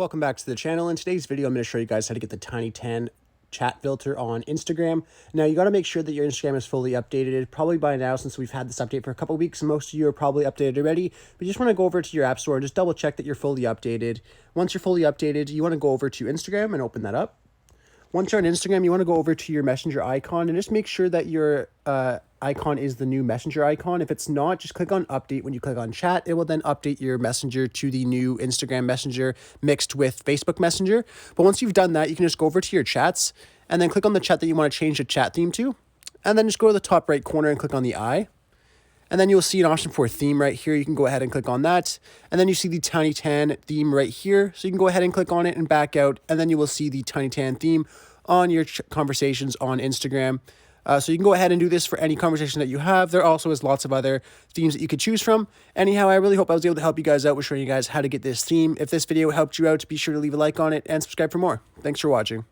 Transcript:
Welcome back to the channel. In today's video, I'm going to show you guys how to get the Tiny Tan chat filter on Instagram. Now, you got to make sure that your Instagram is fully updated. Probably by now, since we've had this update for a couple weeks, most of you are probably updated already. But you just want to go over to your app store and just double check that you're fully updated. Once you're fully updated, you want to go over to Instagram and open that up. Once you're on Instagram, you want to go over to your messenger icon and just make sure that your icon is the new messenger icon. If it's not, just click on update. When you click on chat, it will then update your messenger to the new Instagram messenger mixed with Facebook Messenger. But once you've done that, you can just go over to your chats and then click on the chat that you want to change the chat theme to. And then just go to the top right corner and click on the eye. And then you'll see an option for theme right here. You can go ahead and click on that. And then you see the Tiny Tan theme right here. So you can go ahead and click on it and back out. And then you will see the Tiny Tan theme on your conversations on Instagram. So you can go ahead and do this for any conversation that you have. There also is lots of other themes that you could choose from. Anyhow, I really hope I was able to help you guys out with showing you guys how to get this theme. If this video helped you out, be sure to leave a like on it and subscribe for more. Thanks for watching.